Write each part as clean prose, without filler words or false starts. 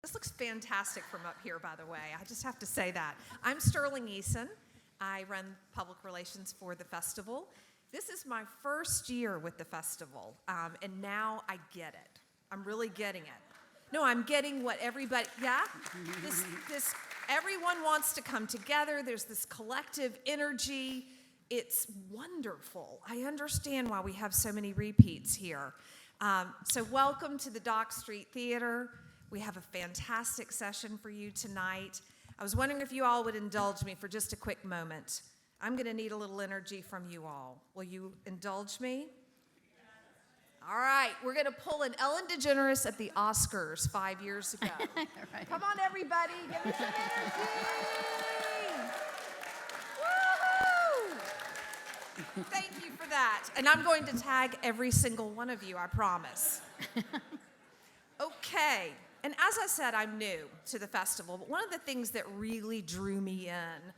This looks fantastic from up here, by the way. I just have to say that. I'm Sterling Eason. I run public relations for the festival. This is my first year with the festival, and now I get it. I'm really getting it. No, I'm getting what everybody, everyone wants to come together. There's this collective energy. It's wonderful. I understand why we have so many repeats here. So welcome to the Dock Street Theater. We have a fantastic session for you tonight. I was wondering if you all would indulge me for just a quick moment. I'm going to need a little energy from you all. Will you indulge me? All right, we're going to pull an Ellen DeGeneres at the Oscars 5 years ago. Right. Come on, everybody, give me some energy! Woohoo! Thank you for that. And I'm going to tag every single one of you, I promise. Okay, and as I said, I'm new to the festival, but one of the things that really drew me in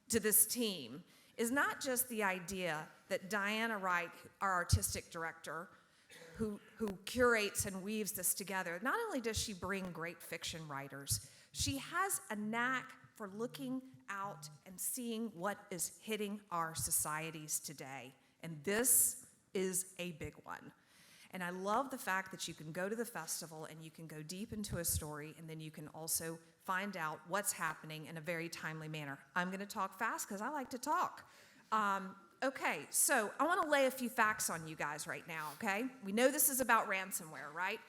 to this team is not just the idea that Diana Wright, our artistic director, who curates and weaves this together, not only does she bring great fiction writers, she has a knack for looking out and seeing what is hitting our societies today. And this is a big one. And I love the fact that you can go to the festival and you can go deep into a story, and then you can also find out what's happening in a very timely manner. I'm going to talk fast because I like to talk. Okay, so I want to lay a few facts on you guys right now, okay? We know this is about ransomware, right?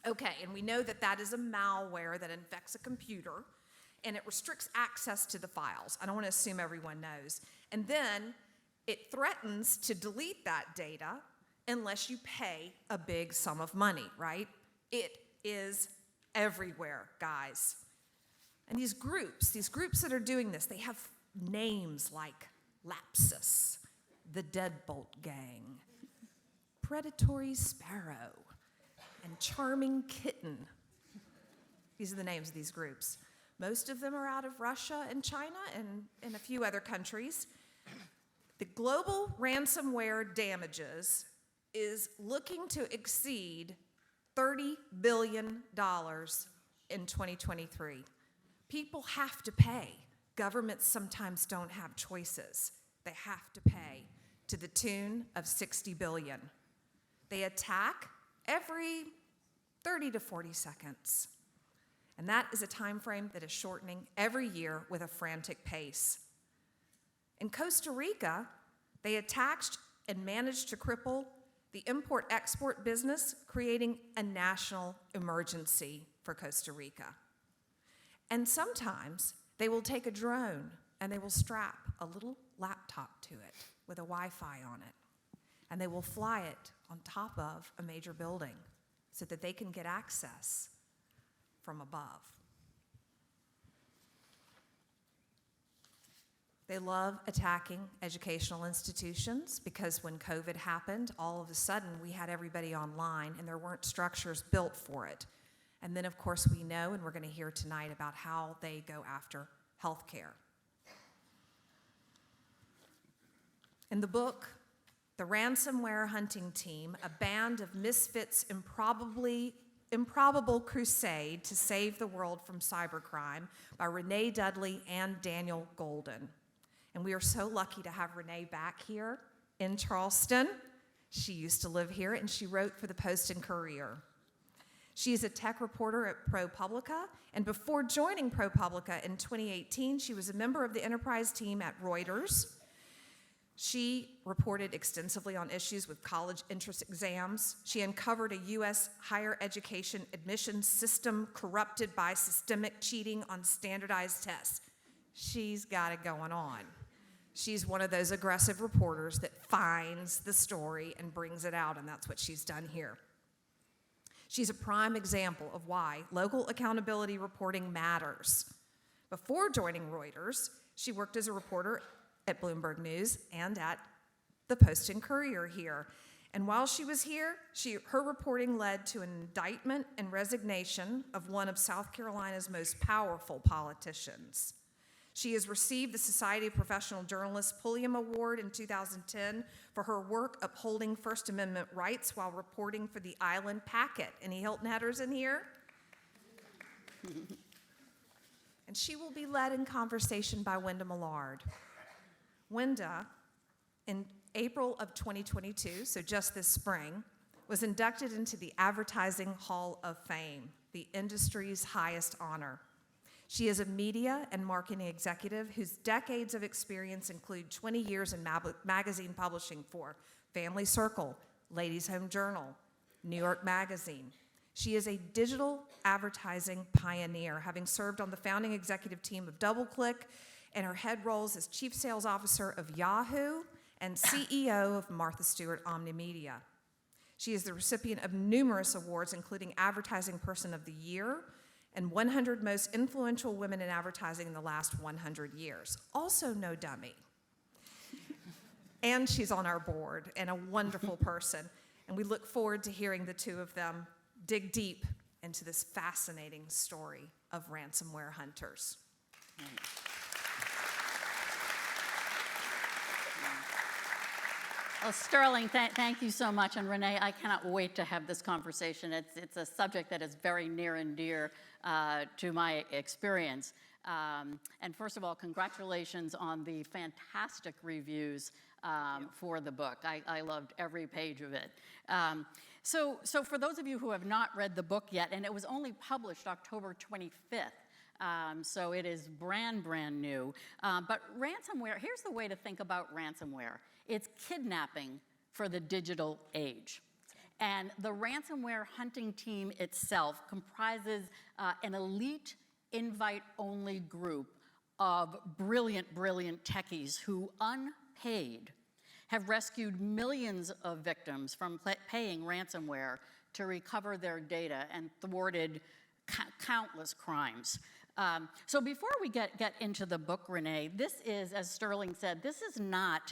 Okay, and we know that that is a malware that infects a computer, and it restricts access to the files. I don't want to assume everyone knows. And then it threatens to delete that data unless you pay a big sum of money, right? It is everywhere, guys. And these groups that are doing this, they have names like Lapsus, the Deadbolt Gang, Predatory Sparrow, and Charming Kitten. These are the names of these groups. Most of them are out of Russia and China and a few other countries. The global ransomware damages is looking to exceed $30 billion in 2023. People have to pay. Governments sometimes don't have choices. They have to pay to the tune of $60 billion. They attack every 30 to 40 seconds. And that is a time frame that is shortening every year with a frantic pace. In Costa Rica, they attacked and managed to cripple the import-export business, creating a national emergency for Costa Rica. And sometimes they will take a drone and they will strap a little laptop to it with a Wi-Fi on it, and they will fly it on top of a major building so that they can get access from above. They love attacking educational institutions because when COVID happened, all of a sudden we had everybody online and there weren't structures built for it. And then, of course, we know, and we're going to hear tonight about how they go after healthcare. In the book, The Ransomware Hunting Team, a band of misfits' improbable crusade to save the world from cybercrime by Renee Dudley and Daniel Golden. And we are so lucky to have Renee back here in Charleston. She used to live here, and she wrote for the Post and Courier. She is a tech reporter at ProPublica, and before joining ProPublica in 2018, she was a member of the enterprise team at Reuters. She reported extensively on issues with college entrance exams. She uncovered a U.S. higher education admissions system corrupted by systemic cheating on standardized tests. She's got it going on. She's one of those aggressive reporters that finds the story and brings it out, and that's what she's done here. She's a prime example of why local accountability reporting matters. Before joining Reuters, she worked as a reporter at Bloomberg News and at the Post and Courier here. And while she was here, her reporting led to an indictment and resignation of one of South Carolina's most powerful politicians. She has received the Society of Professional Journalists Pulliam Award in 2010 for her work upholding First Amendment rights while reporting for the Island Packet. Any Hilton Headers in here? And she will be led in conversation by Wenda Millard. Wenda, in April of 2022, so just this spring, was inducted into the Advertising Hall of Fame, the industry's highest honor. She is a media and marketing executive whose decades of experience include 20 years in magazine publishing for Family Circle, Ladies' Home Journal, New York Magazine. She is a digital advertising pioneer, having served on the founding executive team of DoubleClick and her head roles as Chief Sales Officer of Yahoo and CEO of Martha Stewart Omnimedia. She is the recipient of numerous awards, including Advertising Person of the Year and 100 Most Influential Women in Advertising in the Last 100 Years. Also no dummy. And she's on our board and a wonderful person. And we look forward to hearing the two of them dig deep into this fascinating story of ransomware hunters. Well, Sterling, thank you so much. And Renee, I cannot wait to have this conversation. It's a subject that is very near and dear to my experience. And first of all, congratulations on the fantastic reviews for the book. I loved every page of it. So for those of you who have not read the book yet, and it was only published October 25th, so it is brand new. But ransomware, here's the way to think about ransomware. It's kidnapping for the digital age. And the Ransomware Hunting Team itself comprises an elite invite-only group of brilliant techies who, unpaid, have rescued millions of victims from paying ransomware to recover their data and thwarted countless crimes. So before we get into the book, Renee, this is, as Sterling said, this is not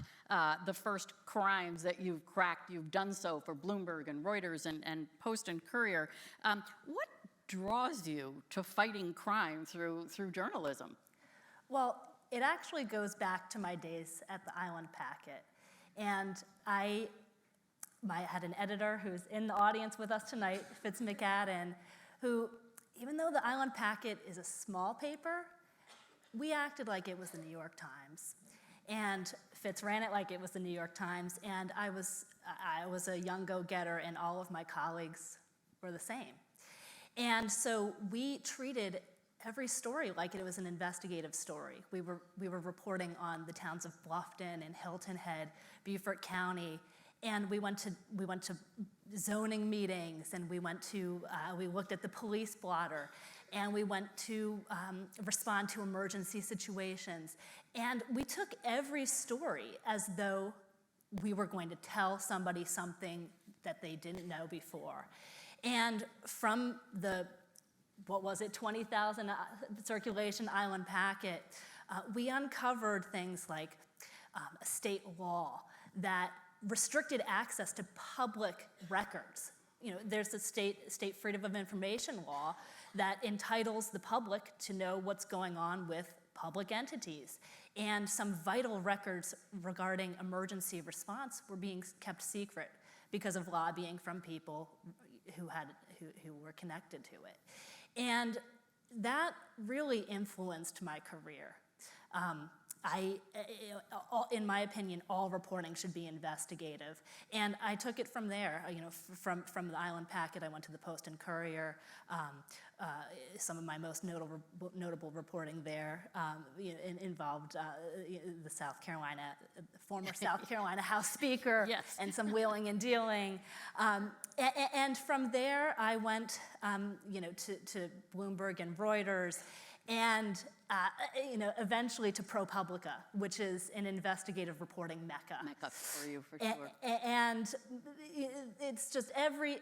the first crimes that you've cracked. You've done so for Bloomberg and Reuters and Post and Courier. What draws you to fighting crime through journalism? Well, it actually goes back to my days at the Island Packet. And I had an editor who's in the audience with us tonight, Fitz McAdam, who, even though the Island Packet is a small paper, we acted like it was the New York Times. And Fitz ran it like it was the New York Times, and I was a young go-getter, and all of my colleagues were the same. And so we treated every story like it was an investigative story. We were reporting on the towns of Bluffton and Hilton Head, Beaufort County, and we went to zoning meetings, and we looked at the police blotter, and we went to respond to emergency situations. And we took every story as though we were going to tell somebody something that they didn't know before. And from the 20,000 circulation Island Packet, we uncovered things like a state law that restricted access to public records. You know, there's a state freedom of information law that entitles the public to know what's going on with public entities. And some vital records regarding emergency response were being kept secret because of lobbying from people who were connected to it. And that really influenced my career. In my opinion, all reporting should be investigative. And I took it from there. From the Island Packet, I went to the Post and Courier. Some of my most notable reporting there involved the former South Carolina House Speaker, yes, and some wheeling and dealing. And from there, I went, to Bloomberg and Reuters, and eventually to ProPublica, which is an investigative reporting mecca. Mecca for you, for sure. And it's just every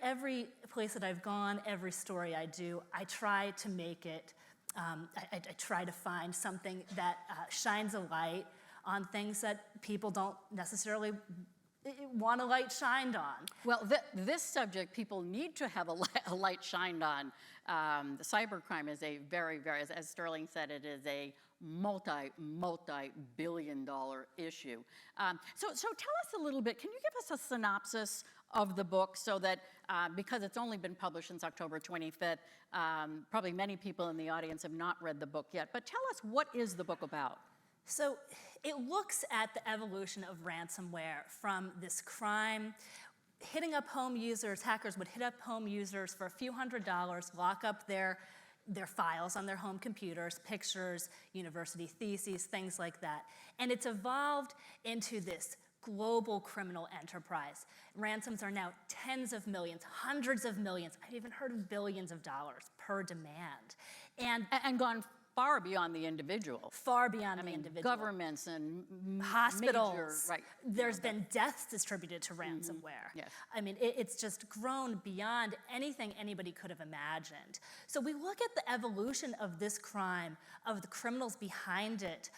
place that I've gone, every story I do, I try to make it, I try to find something that shines a light on things that people don't necessarily want a light shined on. Well, this subject, people need to have a light shined on. The cybercrime is a very, as Sterling said, it is a multi-billion-dollar issue. So tell us a little bit, can you give us a synopsis of the book so that, because it's only been published since October 25th, probably many people in the audience have not read the book yet. But tell us, what is the book about? So it looks at the evolution of ransomware from this crime hitting up home users. Hackers would hit up home users for a few $100s, lock up their files on their home computers, pictures, university theses, things like that. And it's evolved into this global criminal enterprise. Ransoms are now tens of millions, hundreds of millions, I've even heard of billions of dollars per demand. And gone far beyond the individual. Far beyond the individual. Governments and hospitals. Major, right. There's been deaths distributed to ransomware. Yes. I mean, it's just grown beyond anything anybody could have imagined. So we look at the evolution of this crime, of the criminals behind it,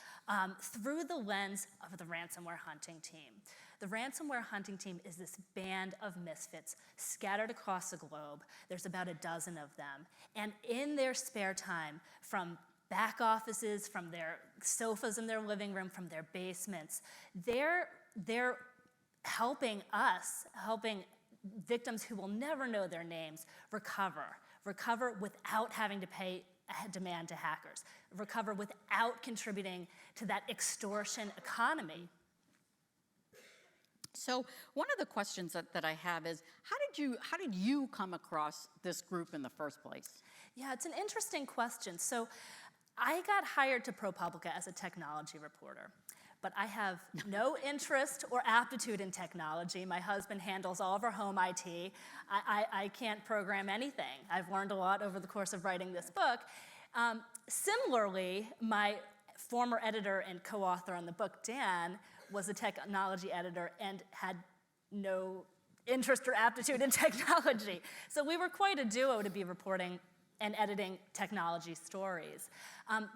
through the lens of the Ransomware Hunting Team. The Ransomware Hunting Team is this band of misfits scattered across the globe. There's about a dozen of them. And in their spare time, from back offices, from their sofas in their living room, from their basements, they're helping us, helping victims who will never know their names recover without having to pay a demand to hackers, recover without contributing to that extortion economy. So one of the questions that I have is, how did you come across this group in the first place? Yeah, it's an interesting question. So I got hired to ProPublica as a technology reporter, but I have no interest or aptitude in technology. My husband handles all of our home IT. I can't program anything. I've learned a lot over the course of writing this book. Similarly, my former editor and co-author on the book, Dan, was a technology editor and had no interest or aptitude in technology. So we were quite a duo to be reporting and editing technology stories.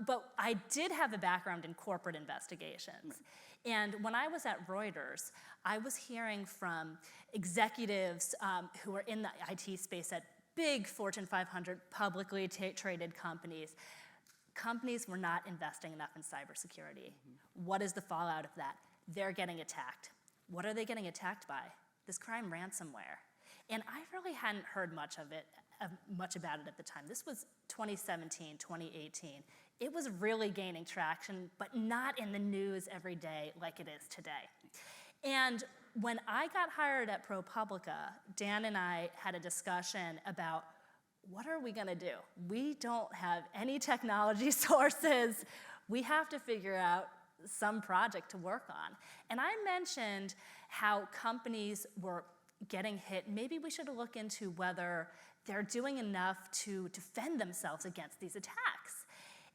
But I did have a background in corporate investigations. And when I was at Reuters, I was hearing from executives who were in the IT space at big Fortune 500 publicly traded companies. Companies were not investing enough in cybersecurity. What is the fallout of that? They're getting attacked. What are they getting attacked by? This crime, ransomware. And I really hadn't heard much about it at the time. This was 2017, 2018. It was really gaining traction, but not in the news every day like it is today. And when I got hired at ProPublica, Dan and I had a discussion about, what are we gonna do? We don't have any technology sources. We have to figure out some project to work on. And I mentioned how companies were getting hit. Maybe we should look into whether they're doing enough to defend themselves against these attacks.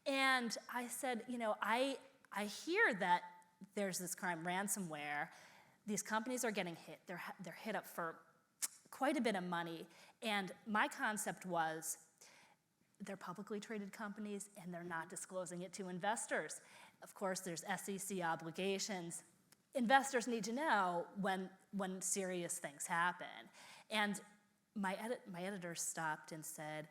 And I said, I hear that there's this crime, ransomware. These companies are getting hit. They're hit up for quite a bit of money. And my concept was, they're publicly traded companies and they're not disclosing it to investors. Of course, there's SEC obligations. Investors need to know when serious things happen. And my editor stopped and said,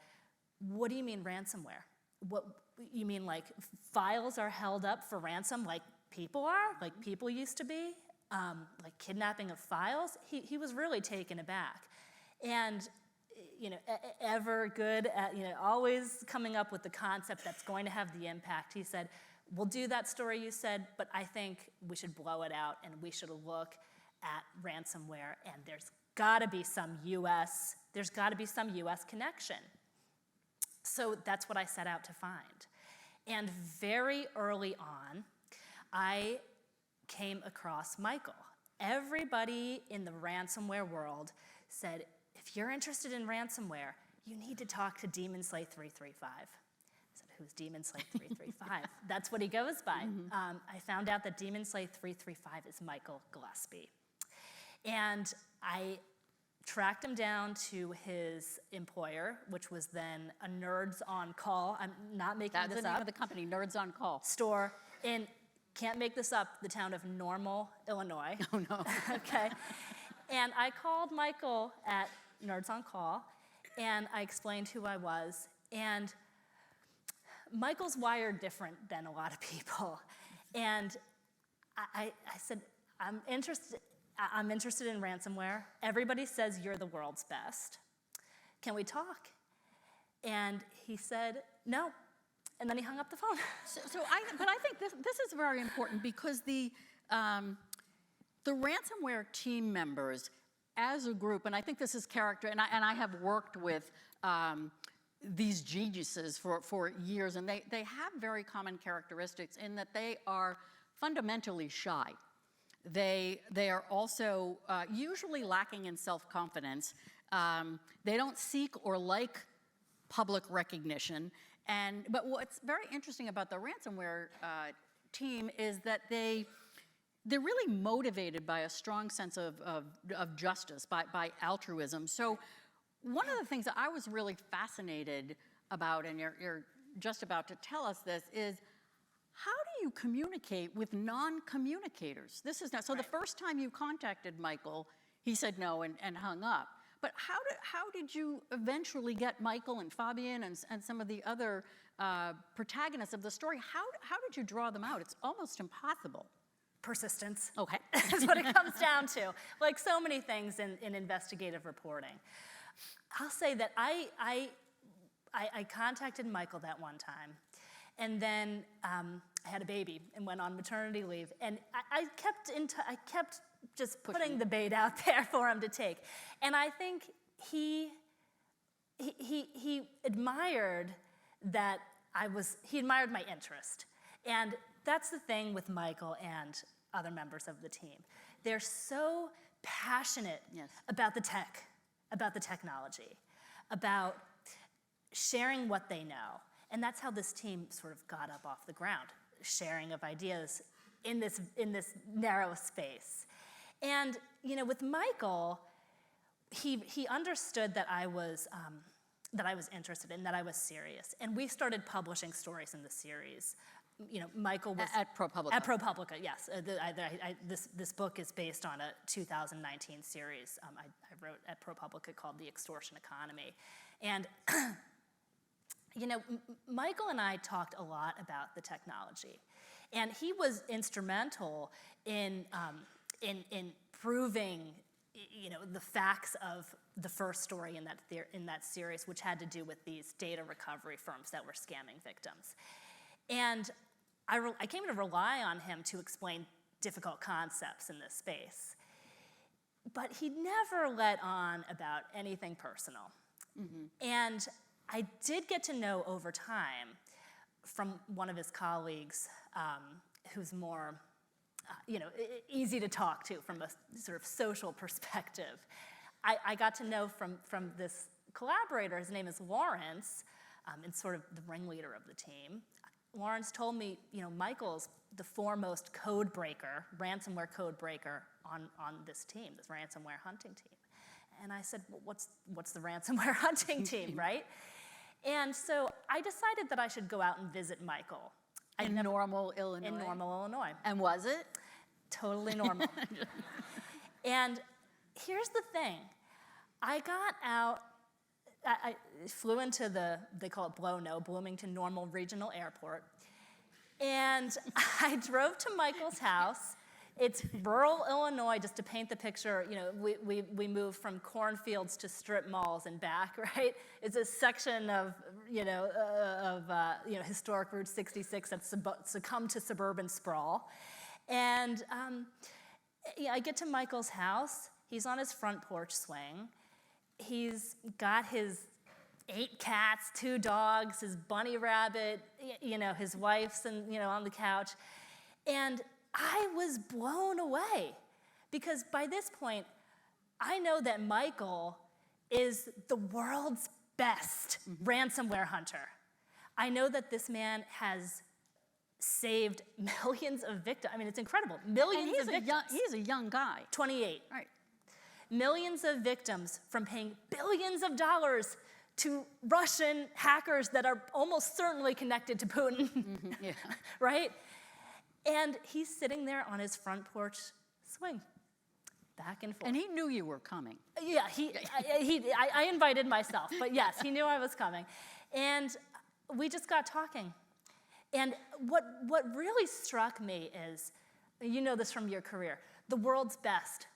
what do you mean ransomware? What you mean, like files are held up for ransom like people are, like people used to be? Like kidnapping of files? He was really taken aback. And ever good at always coming up with the concept that's going to have the impact. He said, we'll do that story you said, but I think we should blow it out and we should look at ransomware, and there's got to be some US connection. So that's what I set out to find. And very early on, I came across Michael. Everybody in the ransomware world said, if you're interested in ransomware, you need to talk to Demon Slay 335. I said, who's Demon Slay 335? That's what he goes by. I found out that Demon Slay 335 is Michael Gillespie. And I tracked him down to his employer, which was then a Nerds on Call. I'm not making this up. That's the name of the company, Nerds on Call. Store in, can't make this up, the town of Normal, Illinois. Oh, no. Okay. And I called Michael at Nerds on Call, and I explained who I was. And Michael's wired different than a lot of people. And I said, I'm interested. I'm interested in ransomware. Everybody says you're the world's best. Can we talk? And he said, no. And then he hung up the phone. But I think this is very important because the ransomware team members as a group, and I think this is character, and I have worked with these geniuses for years, and they have very common characteristics in that they are fundamentally shy. They are also usually lacking in self-confidence. They don't seek or like public recognition. But what's very interesting about the ransomware team is that they're really motivated by a strong sense of justice, by altruism. So one of the things that I was really fascinated about, and you're just about to tell us this, is how do you communicate with non-communicators? This is not, so the first time you contacted Michael, he said no and hung up. But how did you eventually get Michael and Fabian and some of the other protagonists of the story? How did you draw them out? It's almost impossible. Persistence. Okay. That's what it comes down to. Like so many things in investigative reporting. I'll say that I contacted Michael that one time, and then I had a baby and went on maternity leave, and I kept just putting the bait out there for him to take. And I think he admired that he admired my interest. And that's the thing with Michael and other members of the team. They're so passionate about the tech, about the technology, about sharing what they know. And that's how this team sort of got up off the ground, sharing of ideas in this narrow space. And with Michael, he understood that I was interested in, that I was serious, and we started publishing stories in the series. Michael was at ProPublica. At ProPublica, yes. This book is based on a 2019 series I wrote at ProPublica called The Extortion Economy, and Michael and I talked a lot about the technology, and he was instrumental in proving, the facts of the first story in that series, which had to do with these data recovery firms that were scamming victims. And I came to rely on him to explain difficult concepts in this space. But he never let on about anything personal. Mm-hmm. And I did get to know over time from one of his colleagues who's more easy to talk to from a sort of social perspective. I got to know from this collaborator, his name is Lawrence, and sort of the ringleader of the team. Lawrence told me, Michael's the foremost code breaker, ransomware code breaker on this team, this Ransomware Hunting Team. And I said, well, what's the Ransomware Hunting Team, right? And so I decided that I should go out and visit Michael. In Normal, Illinois? In Normal, Illinois. And was it? Totally normal. And here's the thing. I got out, I flew into they call it Bloomington Normal Regional Airport. And I drove to Michael's house. It's rural Illinois, just to paint the picture. We moved from cornfields to strip malls and back, right? It's a section of historic Route 66 that's succumbed to suburban sprawl. And I get to Michael's house. He's on his front porch swing. He's got his 8 cats, 2 dogs, his bunny rabbit, his wife's on the couch. And I was blown away because by this point, I know that Michael is the world's best ransomware hunter. I know that this man has saved millions of victims. I mean, it's incredible. Millions of victims. He's a young guy. 28. Right. Millions of victims from paying billions of dollars to Russian hackers that are almost certainly connected to Putin, Yeah. right? And he's sitting there on his front porch swing, back and forth. And he knew you were coming. Yeah, I invited myself, but yes, he knew I was coming. And we just got talking. And what really struck me is, you know this from your career, the world's best.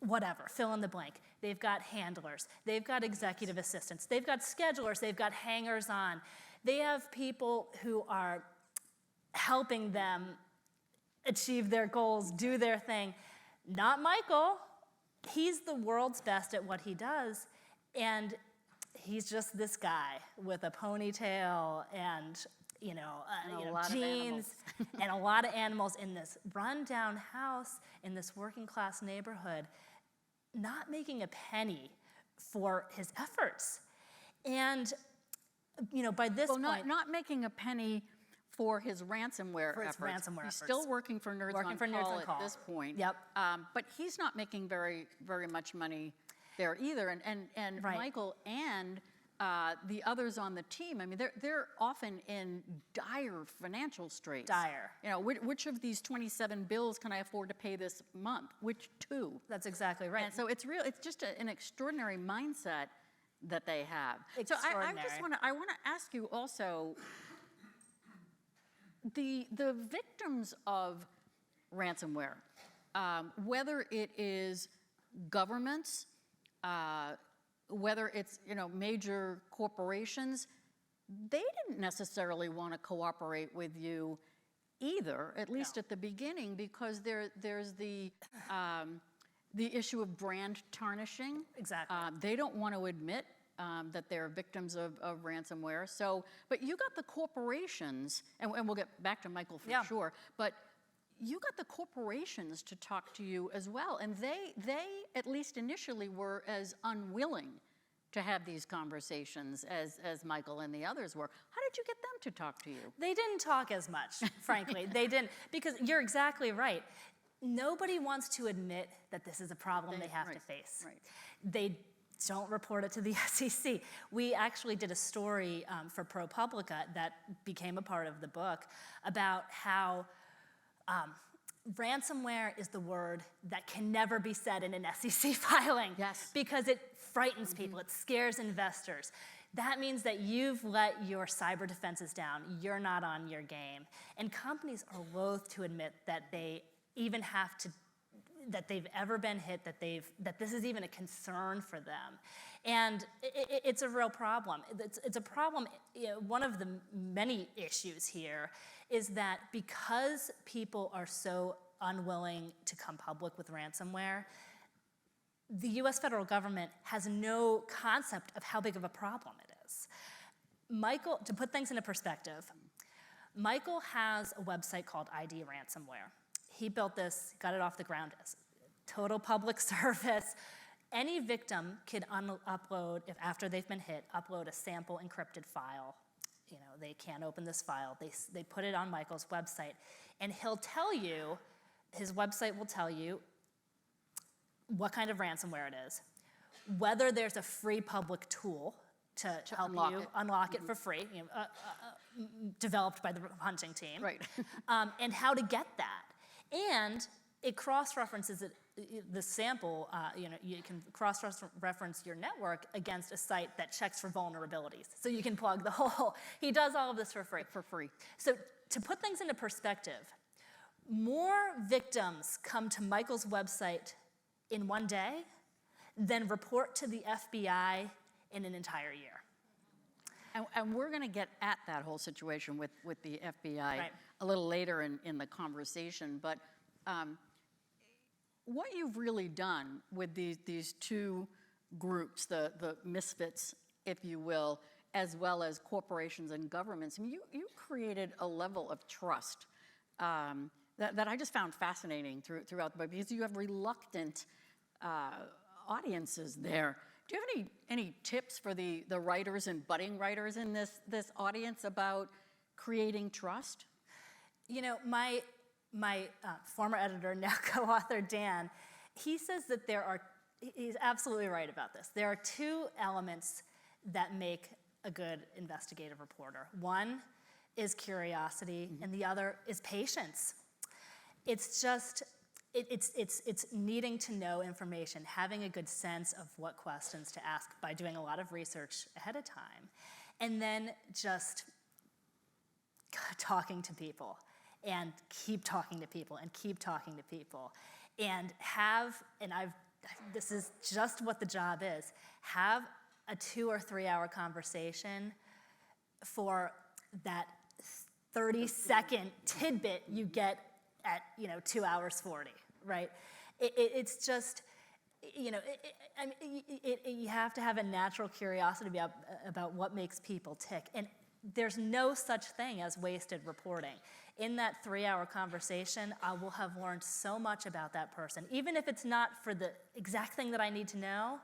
whatever, fill in the blank. They've got handlers, they've got executive assistants, they've got schedulers, they've got hangers-on. They have people who are helping them achieve their goals, do their thing. Not Michael. He's the world's best at what he does, and he's just this guy with a ponytail and jeans and a lot of animals in this rundown house in this working class neighborhood, not making a penny for his efforts. And by this point, not making a penny for his ransomware for his efforts. ransomware He's efforts. still working for Nerds on Call at this point. Yep. But he's not making very much money there either. And Right. Michael and the others on the team, I mean, they're often in dire financial straits. Dire. Which of these 27 bills can I afford to pay this month? Which two? That's exactly right. And so it's just an extraordinary mindset that they have. So I want to ask you also, the victims of ransomware, whether it is governments, whether it's major corporations, they didn't necessarily want to cooperate with you either, at least at the beginning, because there's the issue of brand tarnishing. Exactly. They don't want to admit that they're victims of ransomware. So, but you got the corporations, and we'll get back to Michael for sure, but you got the corporations to talk to you as well, and they at least initially were as unwilling to have these conversations as Michael and the others were. How did you get them to talk to you? They didn't talk as much, frankly. They didn't, because you're exactly right. Nobody wants to admit that this is a problem they have to face. Right. They don't report it to the SEC. We actually did a story for ProPublica that became a part of the book about how ransomware is the word that can never be said in an SEC filing. Yes. Because it frightens people, it scares investors. That means that you've let your cyber defenses down, you're not on your game. And companies are loath to admit that they even have to, that they've ever been hit, that this is even a concern for them. And it's a real problem. It's a problem. One of the many issues here is that because people are so unwilling to come public with ransomware, the US federal government has no concept of how big of a problem it is. Michael, to put things into perspective, Michael has a website called ID Ransomware. He built this, got it off the ground as total public service. Any victim could upload, if after they've been hit, upload a sample encrypted file. They can't open this file. They put it on Michael's website, and he'll tell you, his website will tell you what kind of ransomware it is, whether there's a free public tool to help you unlock it for free, developed by the hunting team, Right. And how to get that. And it cross-references it, the sample, you can cross-reference your network against a site that checks for vulnerabilities. So you can plug the hole. He does all of this for free. For free. So to put things into perspective, more victims come to Michael's website in one day than report to the FBI in an entire year. And we're going to get at that whole situation with the FBI Right. a little later in the conversation. But what you've really done with these two groups, the misfits, if you will, as well as corporations and governments, I mean, you created a level of trust that I just found fascinating throughout the book, because you have reluctant audiences there. Do you have any tips for the writers and budding writers in this audience about creating trust? My former editor, now co-author Dan, he says that he's absolutely right about this. There are two elements that make a good investigative reporter. One is curiosity, and the other is patience. It's just, it's needing to know information, having a good sense of what questions to ask by doing a lot of research ahead of time, and then just talking to people, and keep talking to people, and keep talking to people, and I've this is just what the job is. Have a 2 or 3 hour conversation for that 30-second tidbit you get at 2 hours 40, right? It's just, you have to have a natural curiosity about what makes people tick. And there's no such thing as wasted reporting. In that 3 hour conversation, I will have learned so much about that person. Even if it's not for the exact thing that I need to know,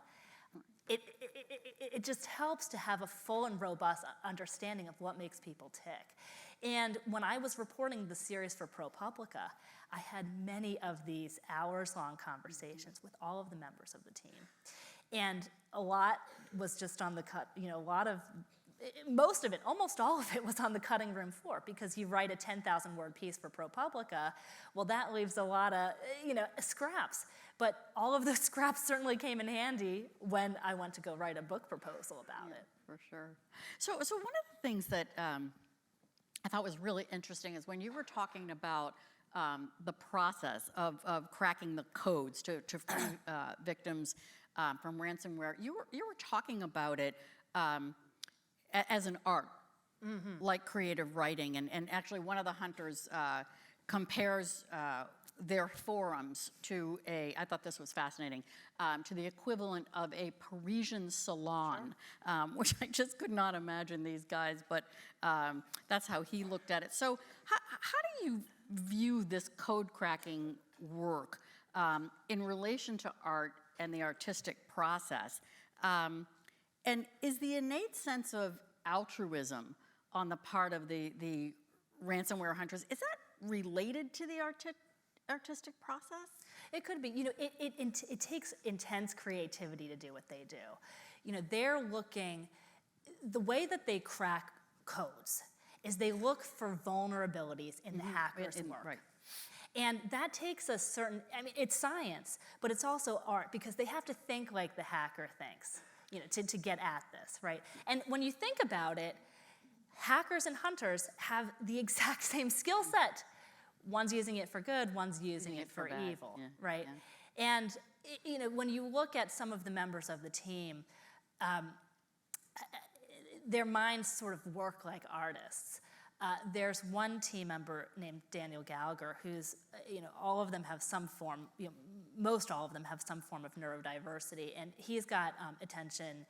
it just helps to have a full and robust understanding of what makes people tick. And when I was reporting the series for ProPublica, I had many of these hours-long conversations with all of the members of the team. And a lot was just on the cut, most of it, almost all of it was on the cutting room floor, because you write a 10,000-word piece for ProPublica, well, that leaves a lot of, scraps. But all of those scraps certainly came in handy when I went to go write a book proposal about it. For sure. So one of the things that I thought was really interesting is when you were talking about the process of cracking the codes to free victims from ransomware, you were talking about it as an art, like creative writing. And actually one of the hunters compares their forums to I thought this was fascinating, to the equivalent of a Parisian salon, which I just could not imagine these guys, but that's how he looked at it. So how do you view this code cracking work in relation to art and the artistic process? And is the innate sense of altruism on the part of the ransomware hunters, is that related to the artistic process? It could be. It takes intense creativity to do what they do. They're looking, the way that they crack codes is they look for vulnerabilities in the hacker's work. Right. And that takes a certain, it's science, but it's also art, because they have to think like the hacker thinks, to get at this, right? And when you think about it, hackers and hunters have the exact same skill set. One's using it for good, one's using it for evil, right? Yeah. And when you look at some of the members of the team, their minds sort of work like artists. There's one team member named Daniel Gallagher who's, all of them have some form, most all of them have some form of neurodiversity, and he's got attention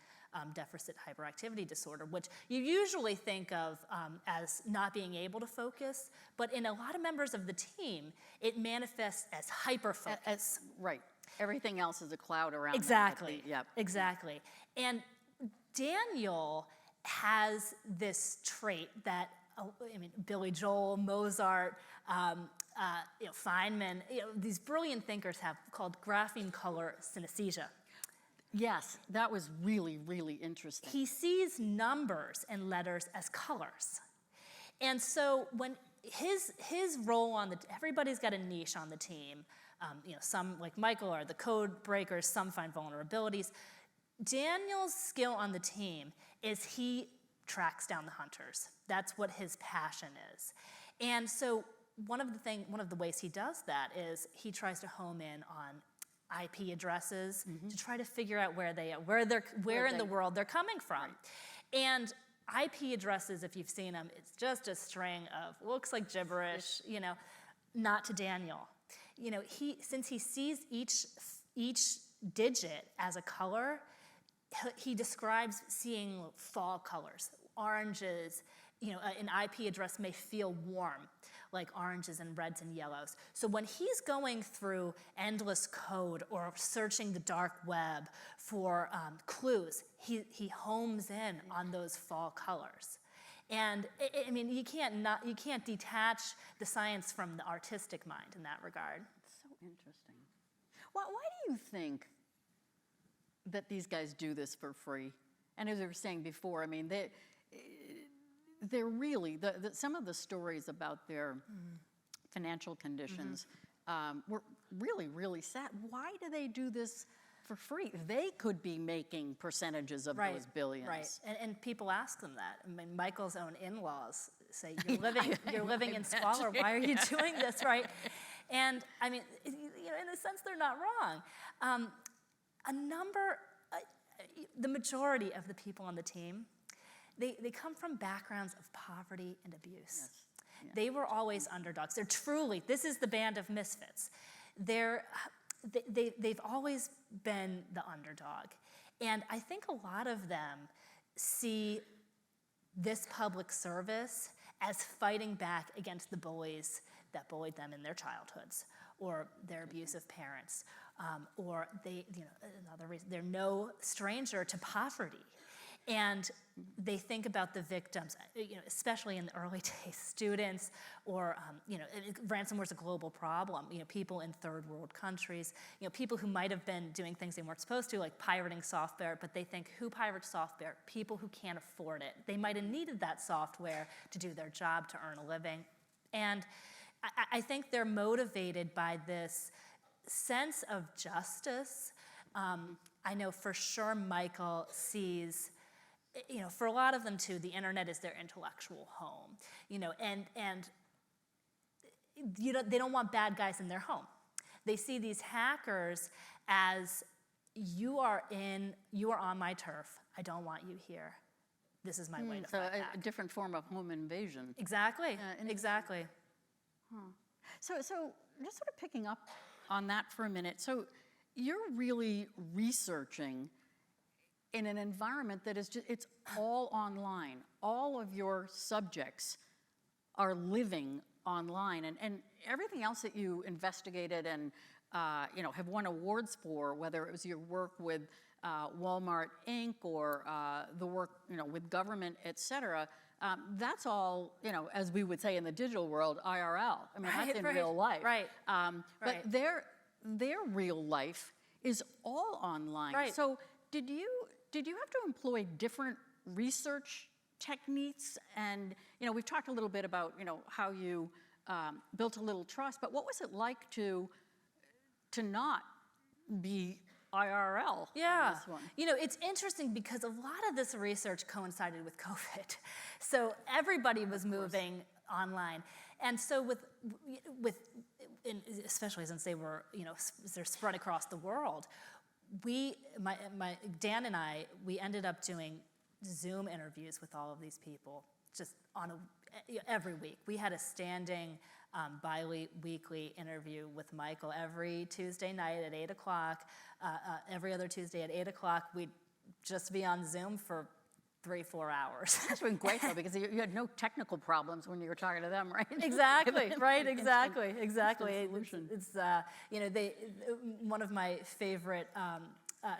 deficit hyperactivity disorder, which you usually think of as not being able to focus, but in a lot of members of the team, it manifests as hyperfocus. Right. Everything else is a cloud around Exactly. Yep. Exactly. And Daniel has this trait that, Billy Joel, Mozart, Feynman, these brilliant thinkers have, called grapheme color synesthesia. Yes, that was really, really interesting. He sees numbers and letters as colors. And so when his role everybody's got a niche on the team. Some, like Michael, are the code breakers, some find vulnerabilities. Daniel's skill on the team is he tracks down the hunters. That's what his passion is. And so one of the ways he does that is he tries to home in on IP addresses to try to figure out where in the world they're coming from. Right. And IP addresses, if you've seen them, it's just a string of looks like gibberish, not to Daniel. Since he sees each digit as a color, he describes seeing fall colors, oranges. An IP address may feel warm, like oranges and reds and yellows. So when he's going through endless code or searching the dark web for clues, he homes in on those fall colors. And you can't detach the science from the artistic mind in that regard. So interesting. Why do you think that these guys do this for free? And as we were saying before, they're really, some of the stories about their financial conditions were really, really sad. Why do they do this for free? They could be making percentages of those billions. Right, and people ask them that. Michael's own in-laws say, you're living in squalor, why are you doing this, right? And in a sense, they're not wrong. the majority of the people on the team, they come from backgrounds of poverty and abuse. Yes. Yeah. They were always underdogs. They're truly, this is the band of misfits. They've always been the underdog. And I think a lot of them see this public service as fighting back against the bullies that bullied them in their childhoods, or their abusive parents, or another reason, they're no stranger to poverty. And they think about the victims, especially in the early days, students, or ransomware's a global problem. People in third world countries, people who might have been doing things they weren't supposed to, like pirating software, but they think, who pirates software? People who can't afford it. They might have needed that software to do their job, to earn a living. And I think they're motivated by this sense of justice. I know for sure Michael sees, for a lot of them too, the internet is their intellectual home, and they don't want bad guys in their home. They see these hackers as, you are on my turf. I don't want you here. This is my way to fight back. A different form of home invasion. Exactly, exactly. So just sort of picking up on that for a minute. So you're really researching in an environment that is it's all online. All of your subjects are living online, and everything else that you investigated and have won awards for, whether it was your work with Walmart Inc. or the work with government, et cetera. That's all, as we would say in the digital world, IRL. I mean, that's in real life. Right. But their real life is all online. Right. So did you have to employ different research techniques? And we've talked a little bit about how you built a little trust. But what was it like to not be IRL? Yeah. On this one? It's interesting because a lot of this research coincided with COVID. So everybody was moving online. And so especially since they were, they're spread across the world, Dan and I, we ended up doing Zoom interviews with all of these people just every week. We had a standing bi-weekly interview with Michael every Tuesday night at 8 o'clock. Every other Tuesday at 8 o'clock, we'd just be on Zoom for 3-4 hours. That's been great though, because you had no technical problems when you were talking to them, right? Exactly, right, exactly. Solution. It's one of my favorite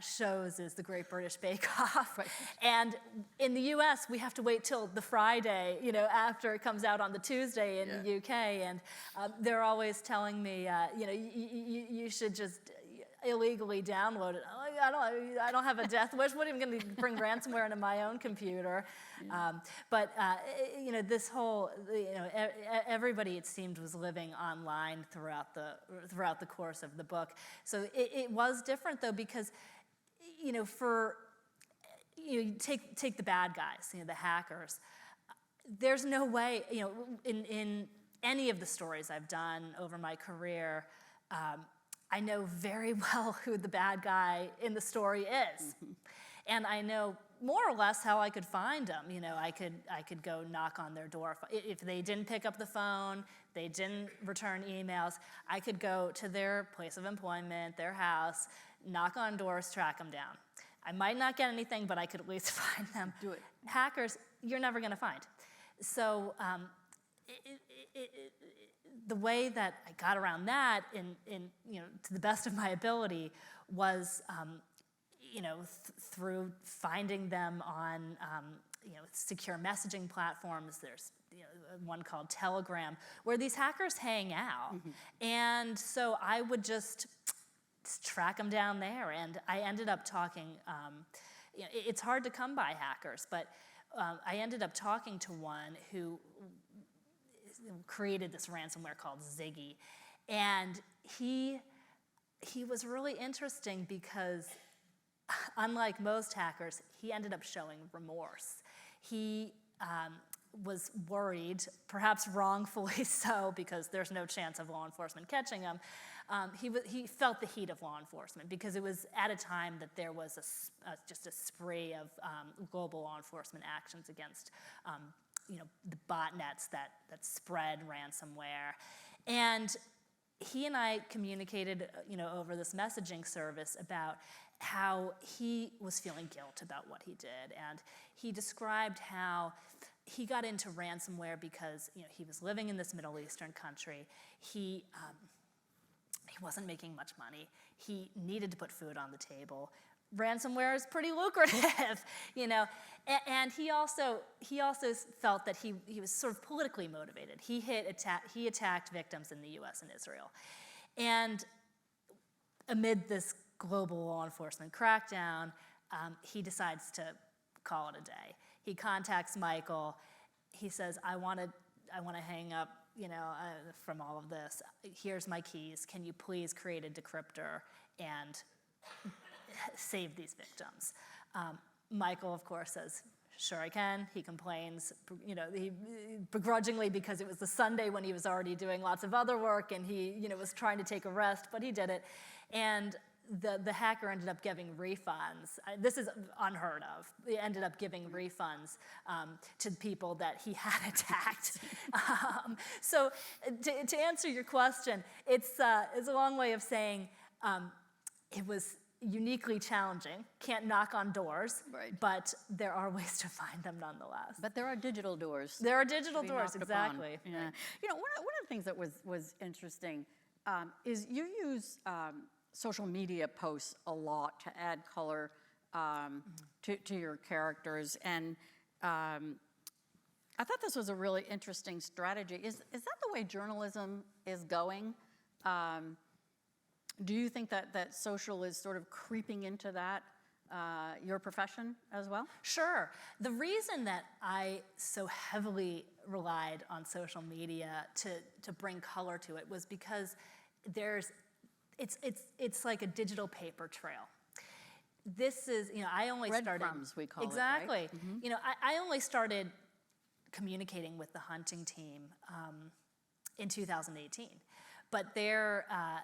shows is the Great British Bake Off. Right. And in the US, we have to wait till the Friday, after it comes out on the Tuesday in the UK. And they're always telling me, you should just illegally download it. I don't have a death wish. What am I going to bring ransomware into my own computer? This whole, everybody it seemed was living online throughout the course of the book. So it was different though, because take the bad guys, the hackers. There's no way, in any of the stories I've done over my career, I know very well who the bad guy in the story is. Mm-hmm. And I know more or less how I could find them. I could go knock on their door. If they didn't pick up the phone, they didn't return emails, I could go to their place of employment, their house, knock on doors, track them down. I might not get anything, but I could at least find them. Do it. Hackers, you're never gonna find. So the way that I got around that, to the best of my ability, was, through finding them on, secure messaging platforms. There's one called Telegram, where these hackers hang out, and so I would just track them down there. And I ended up talking. It's hard to come by hackers, but I ended up talking to one who created this ransomware called Ziggy. And he was really interesting because, unlike most hackers, he ended up showing remorse. He was worried, perhaps wrongfully so, because there's no chance of law enforcement catching him. He felt the heat of law enforcement because it was at a time that there was just a spree of global law enforcement actions against the botnets that spread ransomware. And he and I communicated over this messaging service about how he was feeling guilt about what he did. And he described how he got into ransomware because he was living in this Middle Eastern country. He wasn't making much money. He needed to put food on the table. Ransomware is pretty lucrative, And he also felt that he was sort of politically motivated. He attacked victims in the U.S. and Israel, and amid this global law enforcement crackdown, he decides to call it a day. He contacts Michael. He says, I want to hang up, from all of this. Here's my keys. Can you please create a decryptor and save these victims? Michael, of course, says, sure I can. He complains, he begrudgingly, because it was the Sunday when he was already doing lots of other work, and he, was trying to take a rest, but he did it. And the hacker ended up giving refunds. This is unheard of. He ended up giving refunds to people that he had attacked. So to answer your question, it's a long way of saying it was uniquely challenging. Can't knock on doors, right. But there are ways to find them nonetheless. But there are digital doors. There are digital doors, exactly. Yeah. One of the things that was interesting is you use social media posts a lot to add color to your characters, and I thought this was a really interesting strategy. Is that the way journalism is going? Do you think that social is sort of creeping into that, your profession as well? Sure. The reason that I so heavily relied on social media to bring color to it was because it's like a digital paper trail. This is, I only started... Breadcrumbs, we call exactly. it, right? Mm-hmm. I only started communicating with the hunting team in 2018. But I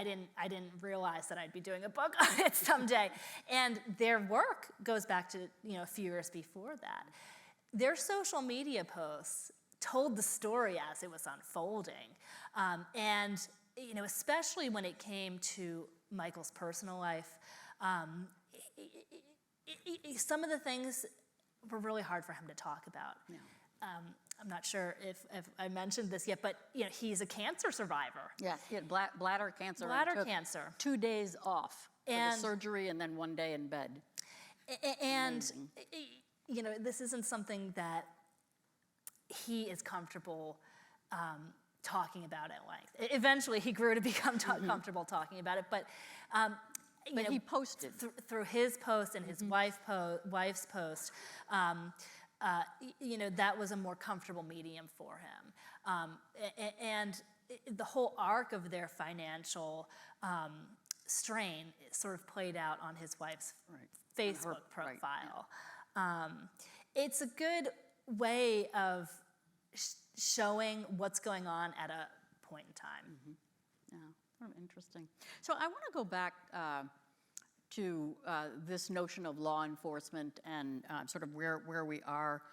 didn't realize that I'd be doing a book on it someday. And their work goes back to a few years before that. Their social media posts told the story as it was unfolding, and especially when it came to Michael's personal life, some of the things were really hard for him to talk about. Yeah. I'm not sure if I mentioned this yet, but he's a cancer survivor. Yes, he had bladder cancer. Bladder cancer. 2 days off for the surgery, and then 1 day in bed. And this isn't something that he is comfortable talking about at length. Eventually, he grew to become comfortable talking about it, but he posted through his post and his wife's post. That was a more comfortable medium for him. And the whole arc of their financial strain sort of played out on his wife's Facebook profile. Right. It's a good way of showing what's going on at a point in time. Mm-hmm. Yeah, sort of interesting. So I want to go back to this notion of law enforcement and sort of where we are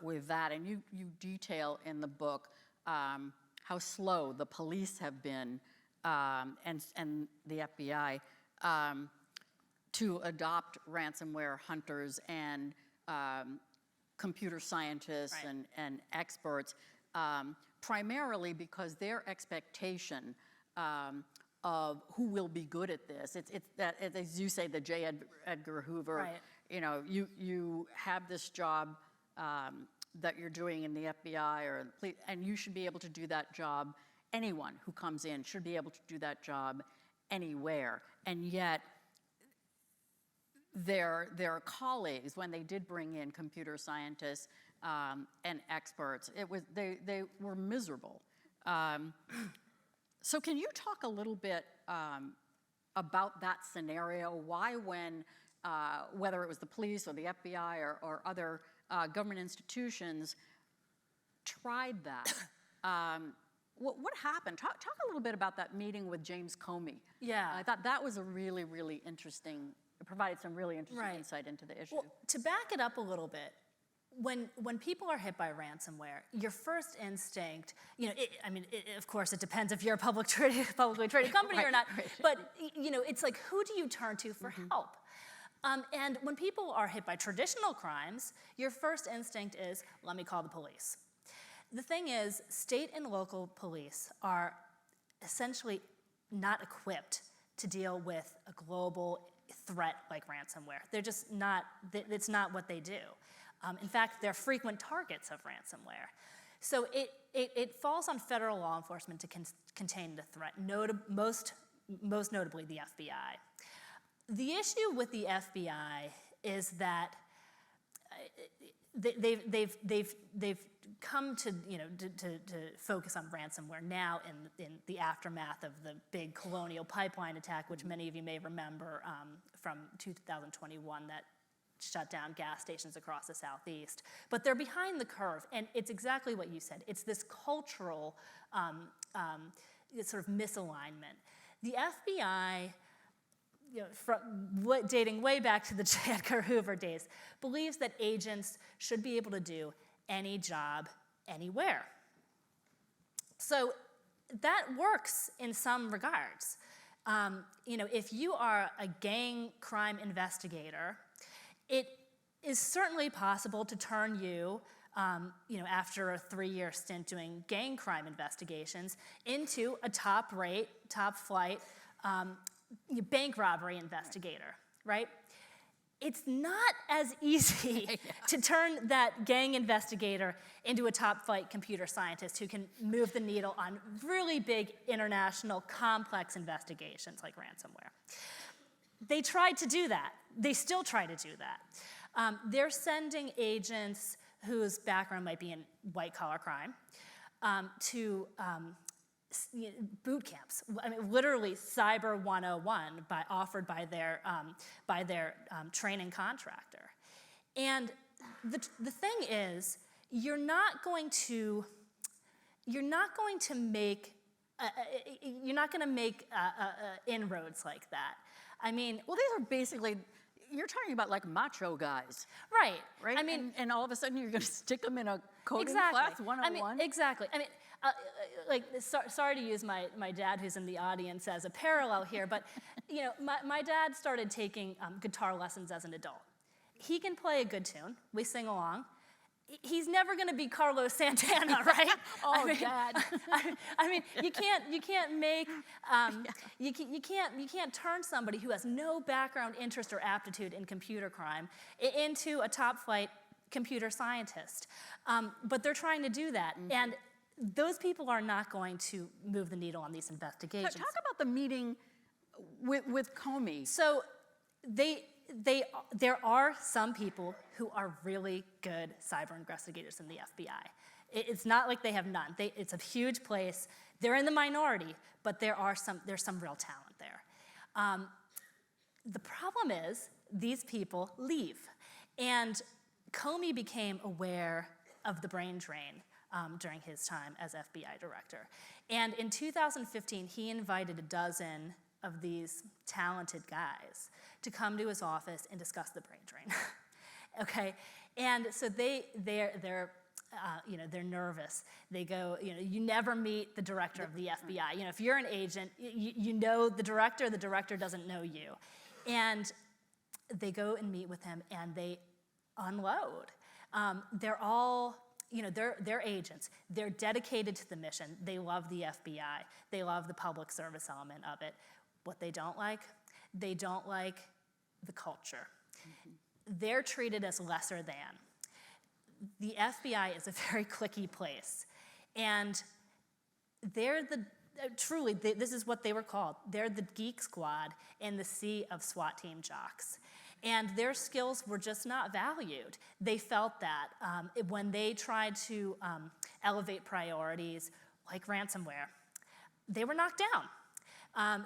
with that. And you detail in the book how slow the police have been and the FBI to adopt ransomware hunters and computer scientists and experts, primarily because their expectation of who will be good at this. It's that, as you say, the J. Edgar Hoover. Right. You have this job that you're doing in the FBI or the police, and you should be able to do that job. Anyone who comes in should be able to do that job anywhere. And yet, their colleagues, when they did bring in computer scientists and experts, they were miserable. So can you talk a little bit about that scenario? Why, when whether it was the police or the FBI or other government institutions tried that. What happened? Talk a little bit about that meeting with James Comey. Yeah. I thought that was a really, really interesting, it provided some really interesting Right. insight into the issue. Well, to back it up a little bit, when people are hit by ransomware, your first instinct, of course, it depends if you're a publicly traded company or not, right. but it's like, who do you turn to for help? And when people are hit by traditional crimes, your first instinct is, let me call the police. The thing is, state and local police are essentially not equipped to deal with a global threat like ransomware. They're just not, it's not what they do. In fact, they're frequent targets of ransomware. So it falls on federal law enforcement to contain the threat, most notably the FBI. The issue with the FBI is that they've come to focus on ransomware now in the aftermath of the big Colonial Pipeline attack, which many of you may remember from 2021 that shut down gas stations across the Southeast. But they're behind the curve, and it's exactly what you said. It's this cultural sort of misalignment. The FBI, dating way back to the J. Edgar Hoover days, believes that agents should be able to do any job, anywhere. So that works in some regards. If you are a gang crime investigator, it is certainly possible to turn you, after a 3-year stint doing gang crime investigations, into a top-rate, top-flight bank robbery investigator, right? It's not as easy to turn that gang investigator into a top-flight computer scientist who can move the needle on really big international complex investigations like ransomware. They tried to do that. They still try to do that. They're sending agents whose background might be in white-collar crime to boot camps. I mean, literally Cyber 101 offered by their training contractor. And the thing is, you're not going to make inroads like that. I mean, Well, these are basically, you're talking about like macho guys, right? right? I mean, and all of a sudden you're going to stick them in a coding exactly. class 101. Exactly. I mean, sorry to use my dad who's in the audience as a parallel here, but my dad started taking guitar lessons as an adult. He can play a good tune. We sing along. He's never going to be Carlos Santana, right? Dad. I mean, you can't make you can't turn somebody who has no background, interest, or aptitude in computer crime into a top-flight computer scientist. But they're trying to do that, and those people are not going to move the needle on these investigations. Talk about the meeting with Comey. So there are some people who are really good cyber investigators in the FBI. It's not like they have none. It's a huge place. They're in the minority, but there's some real talent there. The problem is these people leave. And Comey became aware of the brain drain during his time as FBI director. And in 2015, he invited a dozen of these talented guys to come to his office and discuss the brain drain. Okay, and so they're nervous. They go, you never meet the director of the FBI. If you're an agent, you know the director doesn't know you. And they go and meet with him and they unload. They're all, they're agents. They're dedicated to the mission. They love the FBI. They love the public service element of it. What they don't like the culture. They're treated as lesser than. The FBI is a very cliquey place. And they're this is what they were called. They're the geek squad in the sea of SWAT team jocks. And their skills were just not valued. They felt that when they tried to elevate priorities like ransomware, they were knocked down.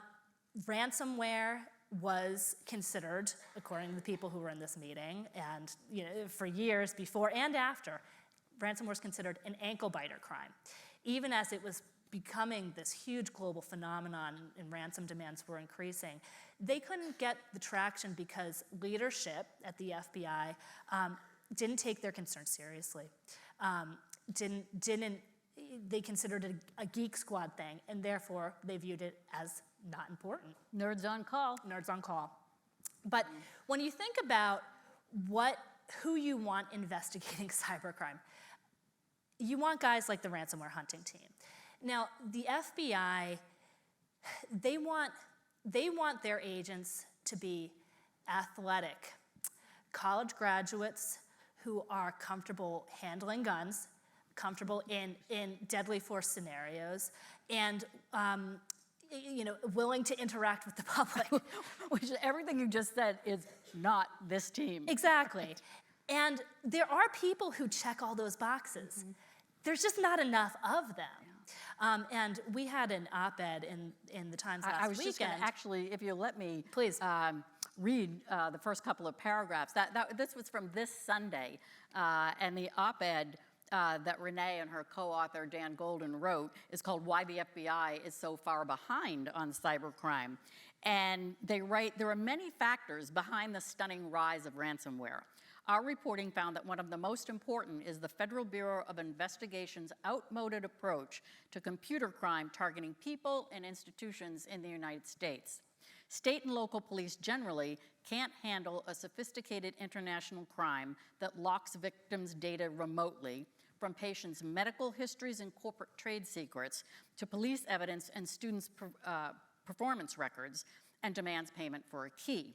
Ransomware was considered, according to the people who were in this meeting, and for years before and after, ransomware was considered an ankle biter crime. Even as it was becoming this huge global phenomenon and ransom demands were increasing, they couldn't get the traction because leadership at the FBI didn't take their concerns seriously. They considered it a geek squad thing, and therefore they viewed it as not important. Nerds on call. Nerds on call. But when you think about who you want investigating cybercrime, you want guys like the Ransomware Hunting Team. Now, the FBI, they want their agents to be athletic, college graduates who are comfortable handling guns, comfortable in deadly force scenarios, and willing to interact with the public. Which everything you just said is not this team. Exactly. And there are people who check all those boxes. Mm-hmm. There's just not enough of them. Yeah. And we had an op-ed in the Times last weekend. I was just going to actually, if you let me, please, read the first couple of paragraphs. This was from this Sunday, and the op-ed that Renee and her co-author Dan Golden wrote is called "Why the FBI is So Far Behind on Cybercrime." And they write, there are many factors behind the stunning rise of ransomware. Our reporting found that one of the most important is the Federal Bureau of Investigation's outmoded approach to computer crime targeting people and institutions in the United States. State and local police generally can't handle a sophisticated international crime that locks victims' data remotely, from patients' medical histories and corporate trade secrets to police evidence and students' performance records, and demands payment for a key.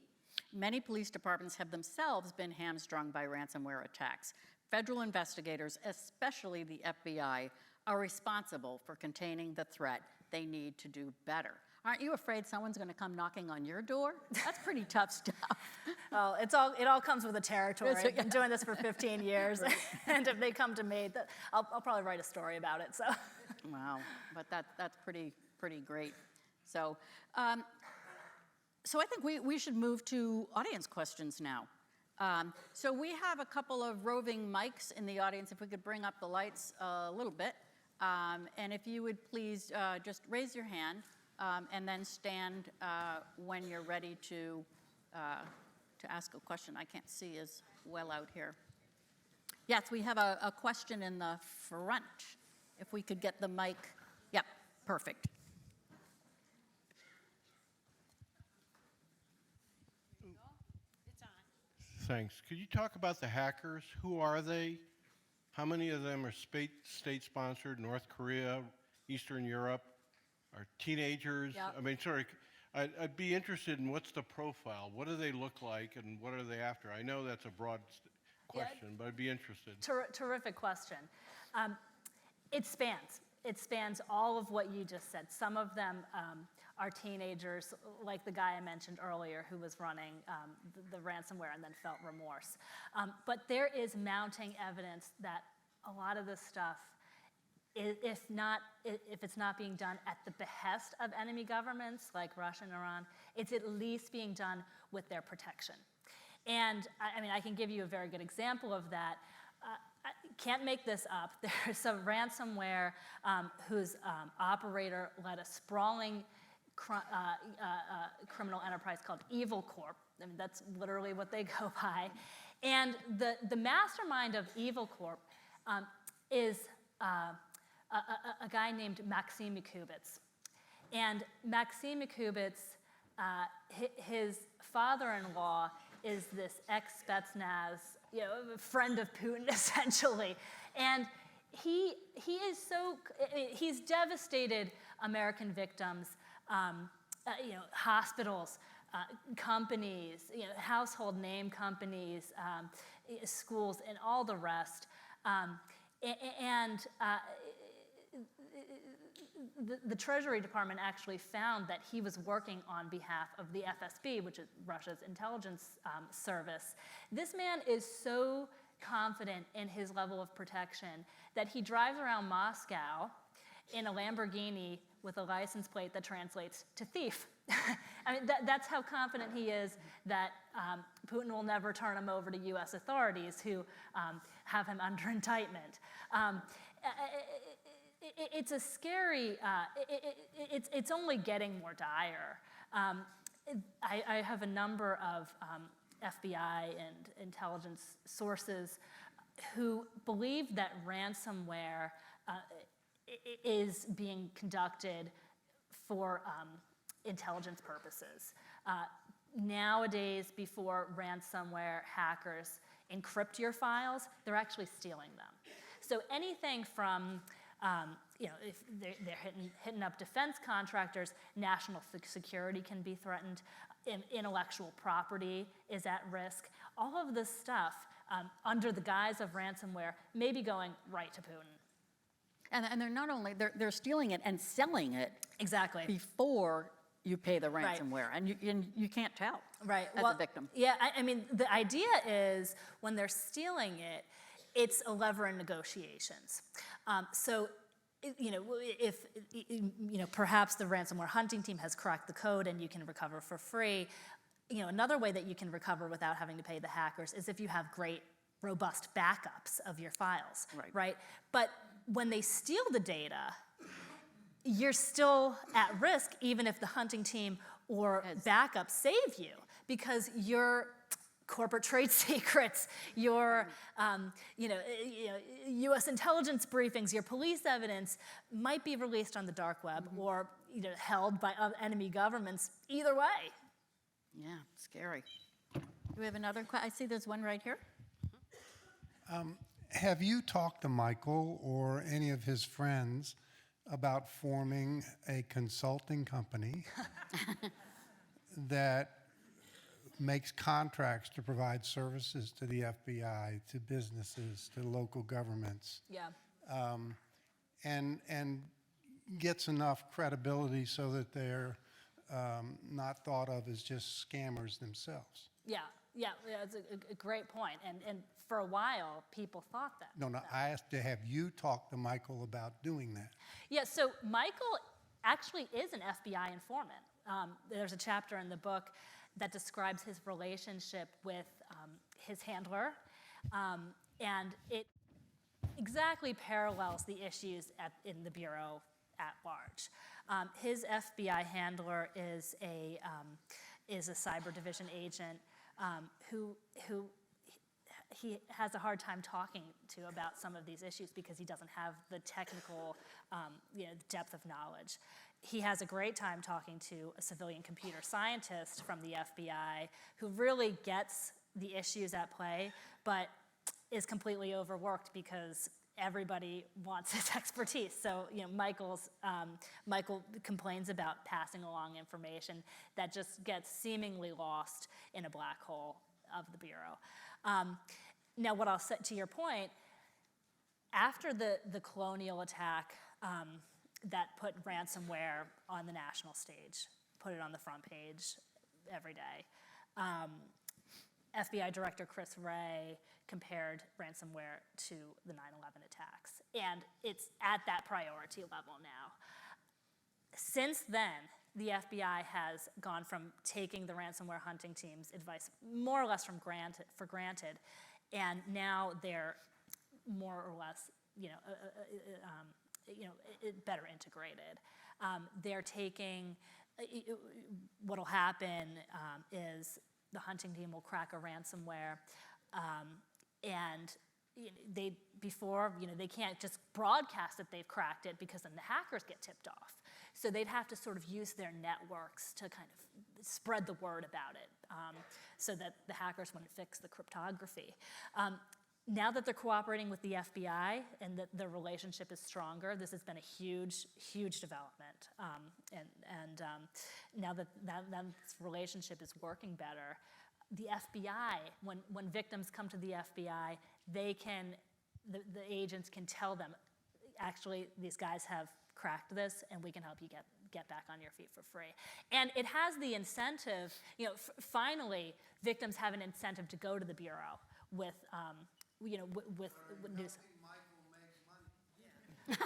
Many police departments have themselves been hamstrung by ransomware attacks. Federal investigators, especially the FBI, are responsible for containing the threat. They need to do better. Aren't you afraid someone's going to come knocking on your door? That's pretty tough stuff. Oh, it all comes with the territory. I've been doing this for 15 years, and if they come to me, I'll probably write a story about it. So. Wow, but that's pretty great. So, so I think we should move to audience questions now. So we have a couple of roving mics in the audience. If we could bring up the lights a little bit, and if you would please just raise your hand. And then stand when you're ready to ask a question. I can't see as well out here. Yes, we have a question in the front. If we could get the mic. Yep, perfect. It's on. Thanks. Could you talk about the hackers? Who are they? How many of them are state-sponsored? North Korea, Eastern Europe? Are teenagers? Yep. I mean, sorry, I'd be interested in what's the profile? What do they look like, and what are they after? I know that's a broad question, but I'd be interested. Terrific question. It spans all of what you just said. Some of them are teenagers, like the guy I mentioned earlier who was running the ransomware and then felt remorse. But there is mounting evidence that a lot of this stuff, if it's not being done at the behest of enemy governments like Russia and Iran, it's at least being done with their protection. And I mean, I can give you a very good example of that. I can't make this up. There's a ransomware whose operator led a sprawling criminal enterprise called Evil Corp. I mean, that's literally what they go by. And the mastermind of Evil Corp is a guy named Maxim Yakubits. And Maxim Yakubits, his father-in-law is this ex-Spetsnaz, friend of Putin, essentially. And he's devastated American victims, hospitals, companies, household name companies, schools, and all the rest. The Treasury Department actually found that he was working on behalf of the FSB, which is Russia's intelligence service. This man is so confident in his level of protection that he drives around Moscow in a Lamborghini with a license plate that translates to thief. I mean, that's how confident he is that Putin will never turn him over to US authorities who have him under indictment. It's a scary, it's only getting more dire. I have a number of FBI and intelligence sources who believe that ransomware is being conducted for intelligence purposes. Nowadays, before ransomware hackers encrypt your files, they're actually stealing them. So anything from, if they're hitting up defense contractors, national security can be threatened, intellectual property is at risk. All of this stuff, under the guise of ransomware, may be going right to Putin. And they're not only, they're stealing it and selling it Exactly. before you pay the Right. ransomware, and you can't tell Right. as Well, a victim. Yeah, I mean, the idea is when they're stealing it, it's a lever in negotiations. So, if perhaps the ransomware hunting team has cracked the code and you can recover for free. Another way that you can recover without having to pay the hackers is if you have great, robust backups of your files, right? But when they steal the data, you're still at risk even if the hunting team or backup save you, because your corporate trade secrets, your U.S. intelligence briefings, your police evidence might be released on the dark web or held by enemy governments. Either way. Yeah, scary. Do we have another I see there's one right here. Have you talked to Michael or any of his friends about forming a consulting company that makes contracts to provide services to the FBI, to businesses, to local governments, Yeah. and gets enough credibility so that they're not thought of as just scammers themselves? Yeah, it's a great point. And for a while, people thought that. No, I asked to have you talk to Michael about doing that. Yeah, so Michael actually is an FBI informant. There's a chapter in the book that describes his relationship with his handler, and it exactly parallels the issues in the Bureau at large. His FBI handler is a cyber division agent who he has a hard time talking to about some of these issues because he doesn't have the technical depth of knowledge. He has a great time talking to a civilian computer scientist from the FBI who really gets the issues at play, but is completely overworked because everybody wants his expertise. So, Michael complains about passing along information that just gets seemingly lost in a black hole of the Bureau. Now, what I'll say to your point, after the colonial attack that put ransomware on the national stage, put it on the front page every day, FBI Director Chris Wray compared ransomware to the 9/11 attacks. And it's at that priority level now. Since then, the FBI has gone from taking the ransomware hunting team's advice more or less for granted, and now they're more or less, better integrated. They're taking, what'll happen is the hunting team will crack a ransomware, and they can't just broadcast that they've cracked it because then the hackers get tipped off. So they'd have to sort of use their networks to kind of spread the word about it so that the hackers wouldn't fix the cryptography. Now that they're cooperating with the FBI and that the relationship is stronger, this has been a huge, huge development. And now that this relationship is working better, the FBI, when victims come to the FBI, the agents can tell them, actually, these guys have cracked this, and we can help you get back on your feet for free. And it has the incentive, finally, victims have an incentive to go to the Bureau with news.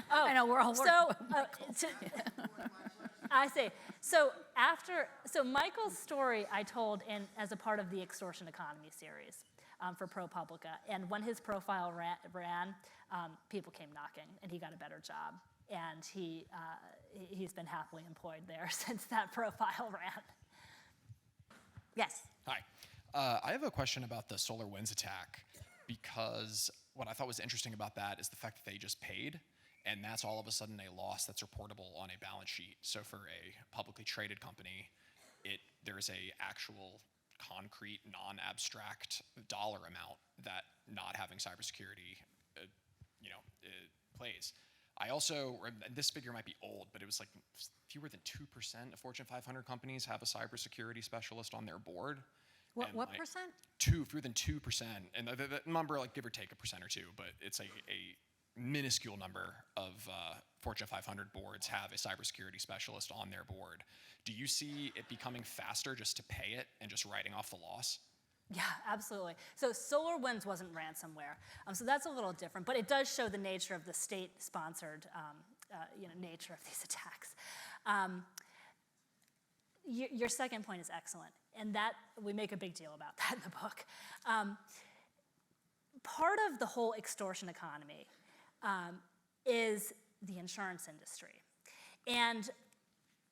I know, we're all working. I see. So Michael's story I told as a part of the Extortion Economy series for ProPublica. And when his profile ran, people came knocking, and he got a better job. And he's been happily employed there since that profile ran. Yes? Hi. I have a question about the SolarWinds attack, because what I thought was interesting about that is the fact that they just paid, and that's all of a sudden a loss that's reportable on a balance sheet. So for a publicly traded company, there's a actual concrete, non-abstract dollar amount that not having cybersecurity, plays. I also, this figure might be old, but it was like fewer than 2% of Fortune 500 companies have a cybersecurity specialist on their board. What percent? Fewer than 2%, and the number, like give or take a percent or two, but it's a minuscule number of Fortune 500 boards have a cybersecurity specialist on their board. Do you see it becoming faster just to pay it and just writing off the loss? Yeah, absolutely. So SolarWinds wasn't ransomware, so that's a little different, but it does show the nature of the state-sponsored nature of these attacks. Your second point is excellent, and that we make a big deal about that in the book. Part of the whole extortion economy is the insurance industry. And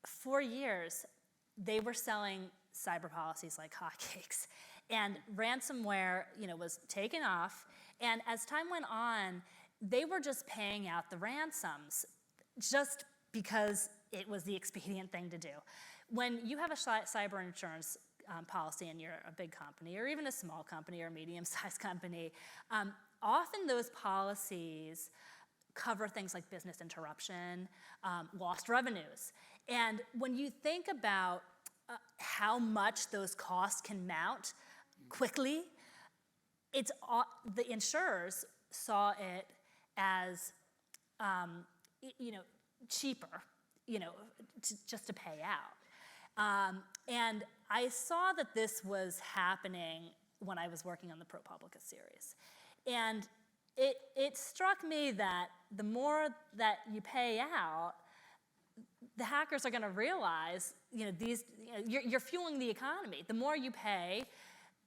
for years, they were selling cyber policies like hotcakes. And ransomware, was taken off. And as time went on, they were just paying out the ransoms just because it was the expedient thing to do. When you have a cyber insurance policy and you're a big company or even a small company or a medium-sized company, often those policies cover things like business interruption, lost revenues. And when you think about how much those costs can mount quickly, the insurers saw it as cheaper, just to pay out. And I saw that this was happening when I was working on the ProPublica series. And it struck me that the more that you pay out, the hackers are going to realize, you're fueling the economy. The more you pay,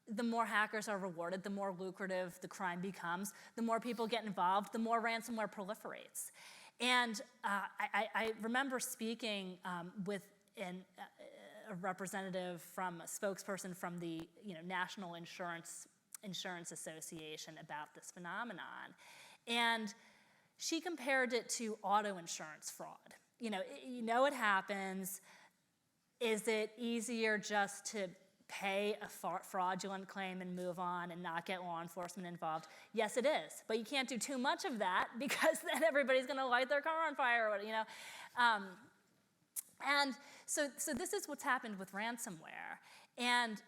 the more hackers are rewarded, the more lucrative the crime becomes, the more people get involved, the more ransomware proliferates. And I remember speaking with a representative a spokesperson from the National Insurance Association about this phenomenon. And she compared it to auto insurance fraud. It happens. Is it easier just to pay a fraudulent claim and move on and not get law enforcement involved? Yes, it is. But you can't do too much of that because then everybody's going to light their car on fire, And so this is what's happened with ransomware. And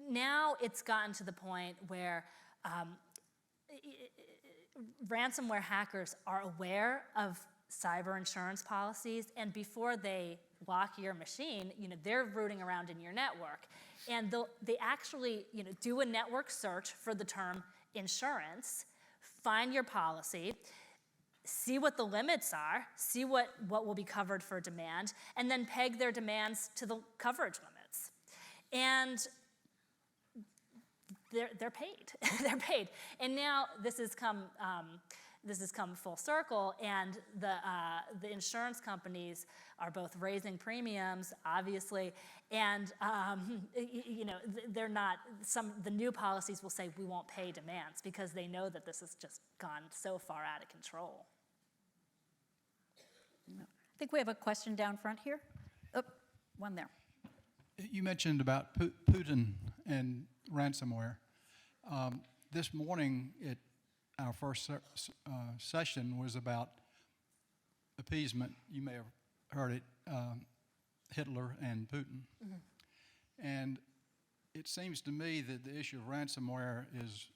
now it's gotten to the point where ransomware hackers are aware of cyber insurance policies, and before they lock your machine, they're rooting around in your network. And they actually do a network search for the term insurance, find your policy, see what the limits are, see what will be covered for demand, and then peg their demands to the coverage limits. And they're paid. They're paid. And now this has come full circle, and the insurance companies are both raising premiums, obviously, and they're not. The new policies will say we won't pay demands because they know that this has just gone so far out of control. I think we have a question down front here. Oh, one there. You mentioned about Putin and ransomware. This morning, our first session was about appeasement. You may have heard it, Hitler and Putin. Mm-hmm. And it seems to me that the issue of ransomware is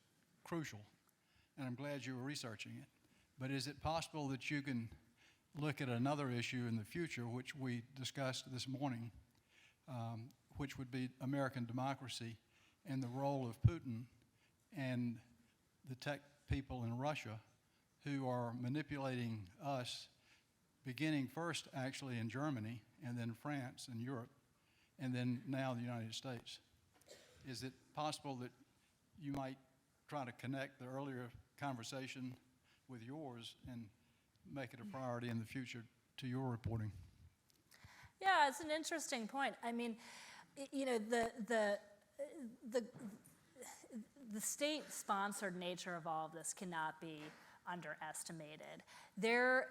crucial, and I'm glad you were researching it. But is it possible that you can look at another issue in the future, which we discussed this morning, which would be American democracy and the role of Putin and the tech people in Russia who are manipulating us, beginning first actually in Germany, and then France and Europe, and then now the United States. Is it possible that you might try to connect the earlier conversation with yours and make it a priority in the future to your reporting? Yeah, it's an interesting point. I mean, you know, the state-sponsored nature of all of this cannot be underestimated. There,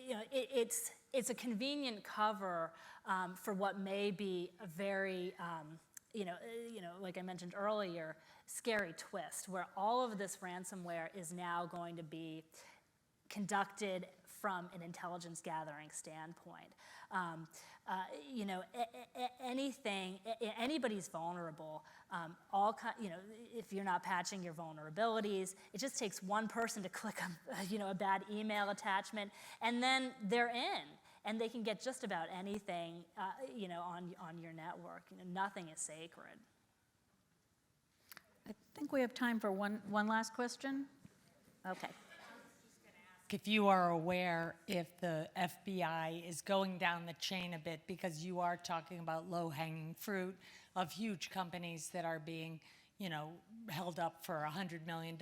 you know, it's a convenient cover for what may be a very, you know, like I mentioned earlier, scary twist, where all of this ransomware is now going to be conducted from an intelligence gathering standpoint. You know, anybody's vulnerable. You know, if you're not patching your vulnerabilities, it just takes one person to click a bad email attachment, and then they're in, and they can get just about anything, you know, on your network. You know, nothing is sacred. I think we have time for one last question. Okay. If you are aware if the FBI is going down the chain a bit, because you are talking about low-hanging fruit of huge companies that are being, you know, held up for $100 million,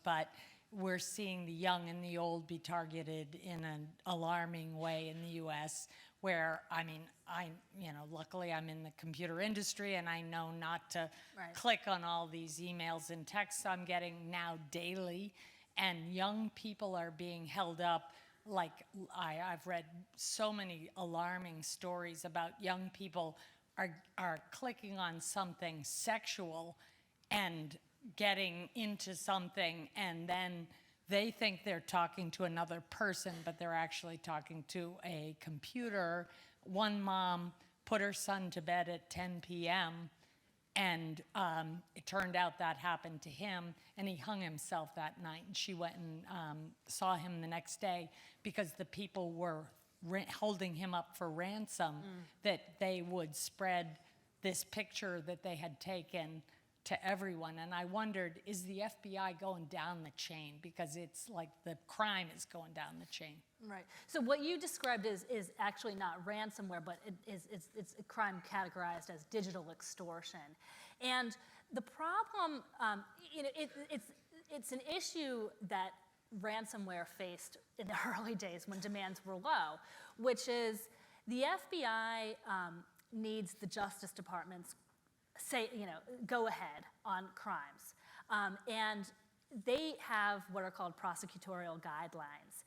but we're seeing the young and the old be targeted in an alarming way in the U.S., where, I mean, you know, luckily I'm in the computer industry and I know not to click on all these emails and texts I'm getting now daily. And young people are being held up. Like, I've read so many alarming stories about young people are clicking on something sexual and getting into something, and then they think they're talking to another person, but they're actually talking to a computer. One mom put her son to bed at 10 p.m., and it turned out that happened to him, and he hung himself that night. And she went and saw him the next day because the people were holding him up for ransom, that they would spread this picture that they had taken to everyone. And I wondered, is the FBI going down the chain? Because it's like the crime is going down the chain. Right. So what you described is actually not ransomware, but it's a crime categorized as digital extortion. And the problem, you know, it's an issue that ransomware faced in the early days when demands were low, which is the FBI needs the Justice Department's go ahead on crimes. And they have what are called prosecutorial guidelines.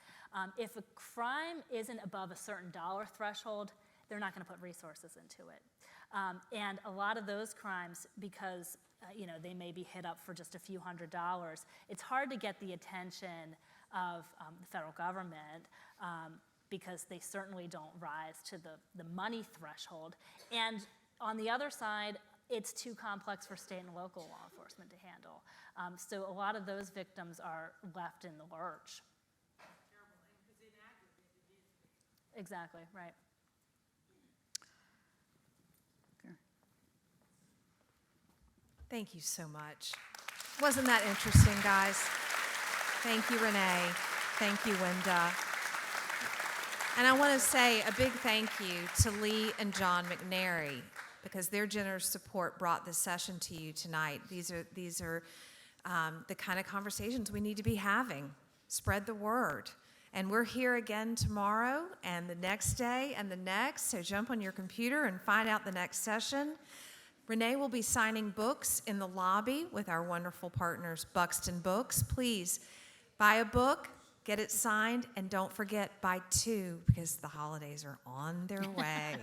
If a crime isn't above a certain dollar threshold, they're not going to put resources into it. And a lot of those crimes, because you know, they may be hit up for just a few $100s, it's hard to get the attention of the federal government because they certainly don't rise to the money threshold. And on the other side, it's too complex for state and local law enforcement to handle. So a lot of those victims are left in the lurch. Exactly, right. Thank you so much. Wasn't that interesting, guys? Thank you, Renee. Thank you, Wenda. And I want to say a big thank you to Lee and John McNary, because their generous support brought this session to you tonight. These are the kind of conversations we need to be having. Spread the word. And we're here again tomorrow and the next day and the next, so jump on your computer and find out the next session. Renee will be signing books in the lobby with our wonderful partners, Buxton Books. Please buy a book, get it signed, and don't forget, buy 2, because the holidays are on their way.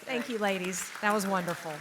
Thank you, ladies. That was wonderful.